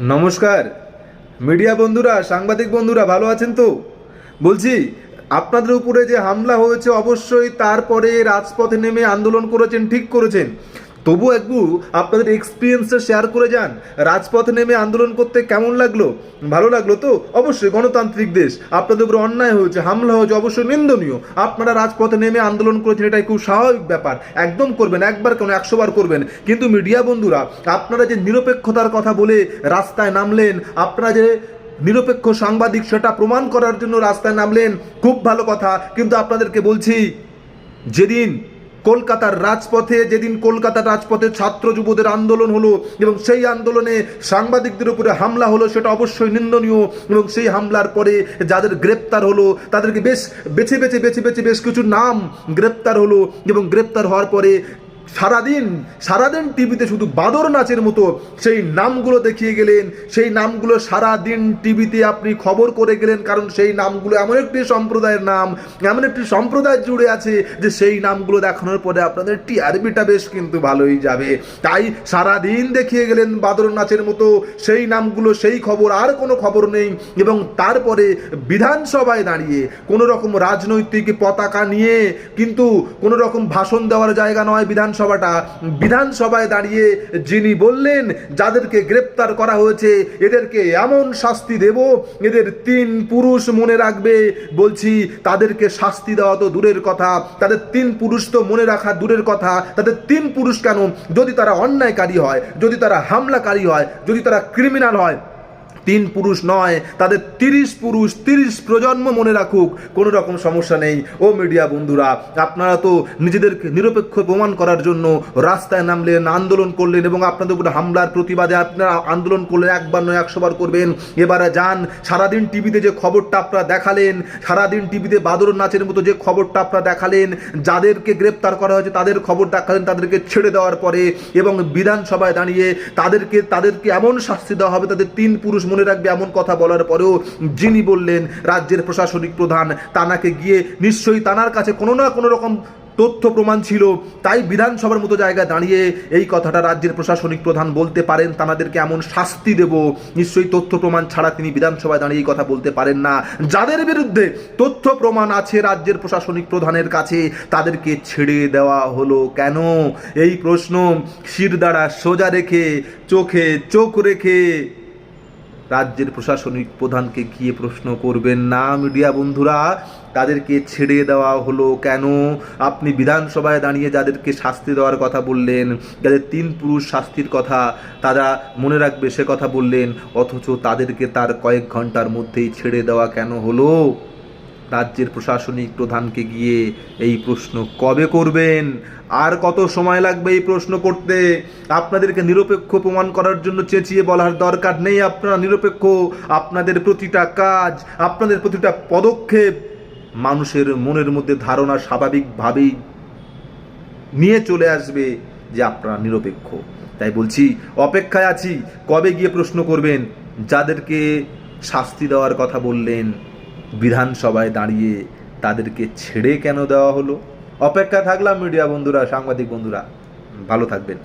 নমস্কার মিডিয়া বন্ধুরা, সাংবাদিক বন্ধুরা, ভালো আছেন তো? বলছি, আপনাদের উপরে যে হামলা হয়েছে, অবশ্যই তারপরে রাজপথে নেমে আন্দোলন করেছেন, ঠিক করেছেন। তবু একটু আপনাদের এক্সপিরিয়েন্সটা শেয়ার করে যান। রাজপথে নেমে আন্দোলন করতে কেমন লাগলো? ভালো লাগলো তো? অবশ্যই, গণতান্ত্রিক দেশ, আপনাদের উপরে অন্যায় হয়েছে, হামলা হয়েছে, অবশ্যই নিন্দনীয়। আপনারা রাজপথে নেমে আন্দোলন করেছেন, এটাই খুব স্বাভাবিক ব্যাপার, একদম করবেন, একবার কেন 100 বার করবেন। কিন্তু মিডিয়া বন্ধুরা, আপনারা যে নিরপেক্ষতার কথা বলে রাস্তায় নামলেন, আপনারা যে নিরপেক্ষ সাংবাদিক সেটা প্রমাণ করার জন্য রাস্তায় নামলেন, খুব ভালো কথা। কিন্তু আপনাদেরকে বলছি, যেদিন কলকাতার রাজপথে ছাত্র যুবদের আন্দোলন হলো এবং সেই আন্দোলনে সাংবাদিকদের উপরে হামলা হলো, সেটা অবশ্যই নিন্দনীয়। এবং সেই হামলার পরে যাদের গ্রেপ্তার হলো, তাদেরকে বেছে বেছে কিছু নাম গ্রেপ্তার হলো এবং গ্রেপ্তার হওয়ার পরে সারাদিন টিভিতে শুধু বাদর নাচের মতো সেই নামগুলো দেখিয়ে গেলেন। সেই নামগুলো সারাদিন টিভিতে আপনি খবর করে গেলেন, কারণ সেই নামগুলো এমন একটি সম্প্রদায়ের নাম, এমন একটি সম্প্রদায় জুড়ে আছে যে সেই নামগুলো দেখানোর পরে আপনাদের টিআরপিটা বেশ কিন্তু ভালোই যাবে। তাই সারাদিন দেখিয়ে গেলেন বাদর নাচের মতো সেই নামগুলো, সেই খবর আর কোনো খবর নেই। এবং তারপরে বিধানসভায় দাঁড়িয়ে কোনো রকম রাজনৈতিক পতাকা নিয়ে, কিন্তু কোনো রকম ভাষণ দেওয়ার জায়গা নয় বিধানসভায় দাঁড়িয়ে যিনি বললেন, যাদেরকে গ্রেপ্তার করা হয়েছে এদেরকে এমন শাস্তি দেব, এদের 3 পুরুষ মনে রাখবে। বলছি, তাদেরকে শাস্তি দেওয়া তো দূরের কথা, তাদের 3 পুরুষ তো মনে রাখা দূরের কথা। তাদের 3 পুরুষ কেন? যদি তারা অন্যায়কারী হয়, যদি তারা হামলাকারী হয়, যদি তারা ক্রিমিনাল হয়, 3 পুরুষ নয়, তাদের 30 পুরুষ, 30 প্রজন্ম মনে রাখুক, কোনো রকম সমস্যা নেই। ও মিডিয়া বন্ধুরা, আপনারা তো নিজেদেরকে নিরপেক্ষ প্রমাণ করার জন্য রাস্তায় নামলেন, আন্দোলন করলেন এবং আপনাদের উপরে হামলার প্রতিবাদে আপনারা আন্দোলন করলেন, একবার নয় 100 বার করবেন। এবারে যান, সারাদিন টিভিতে যে খবরটা আপনারা দেখালেন, সারাদিন টিভিতে বাদর নাচের মতো যে খবরটা আপনারা দেখালেন, যাদেরকে গ্রেপ্তার করা হয়েছে তাদের খবর দেখালেন, তাদেরকে ছেড়ে দেওয়ার পরে এবং বিধানসভায় দাঁড়িয়ে তাদেরকে এমন শাস্তি দেওয়া হবে, তাদের 3 পুরুষ মনে রাখবে, এমন কথা বলার পরেও যিনি বললেন রাজ্যের প্রশাসনিক প্রধান, তানাকে গিয়ে নিশ্চয়ই তানার কাছে কোনো না কোনো রকম তথ্য প্রমাণ ছিল, তাই বিধানসভার মতো জায়গায় দাঁড়িয়ে এই কথাটা রাজ্যের প্রশাসনিক প্রধান বলতে পারেন, তানাদেরকে এমন শাস্তি দেব। নিশ্চয়ই তথ্য প্রমাণ ছাড়া তিনি বিধানসভায় দাঁড়িয়ে এই কথা বলতে পারেন না। যাদের বিরুদ্ধে তথ্য প্রমাণ আছে রাজ্যের প্রশাসনিক প্রধানের কাছে, তাদেরকে ছেড়ে দেওয়া হলো কেন? এই প্রশ্ন শিরদাঁড়া সোজা রেখে, চোখে চোখ রেখে রাজ্যের প্রশাসনিক প্রধানকে গিয়ে প্রশ্ন করবেন না মিডিয়া বন্ধুরা। তাদেরকে ছেড়ে দেওয়া হলো কেন? আপনি বিধানসভায় দাঁড়িয়ে যাদেরকে শাস্তি দেওয়ার কথা বললেন, যাদের 3 পুরুষ শাস্তির কথা তারা মনে রাখবে সে কথা বললেন, অথচ তাদেরকে তার কয়েক ঘন্টার মধ্যেই ছেড়ে দেওয়া কেন হলো? রাজ্যের প্রশাসনিক প্রধানকে গিয়ে এই প্রশ্ন কবে করবেন? আর কত সময় লাগবে এই প্রশ্ন করতে? আপনাদেরকে নিরপেক্ষ প্রমাণ করার জন্য চেঁচিয়ে বলার দরকার নেই আপনারা নিরপেক্ষ। আপনাদের প্রতিটা কাজ, আপনাদের প্রতিটা পদক্ষেপ মানুষের মনের মধ্যে ধারণা স্বাভাবিকভাবেই নিয়ে চলে আসবে যে আপনারা নিরপেক্ষ। তাই বলছি, অপেক্ষায় আছি, কবে গিয়ে প্রশ্ন করবেন? যাদেরকে শাস্তি দেওয়ার কথা বললেন বিধানসভায় দাঁড়িয়ে, তাদেরকে ছেড়ে কেন দেওয়া হলো? অপেক্ষা থাকলাম মিডিয়া বন্ধুরা, সাংবাদিক বন্ধুরা, ভালো থাকবেন।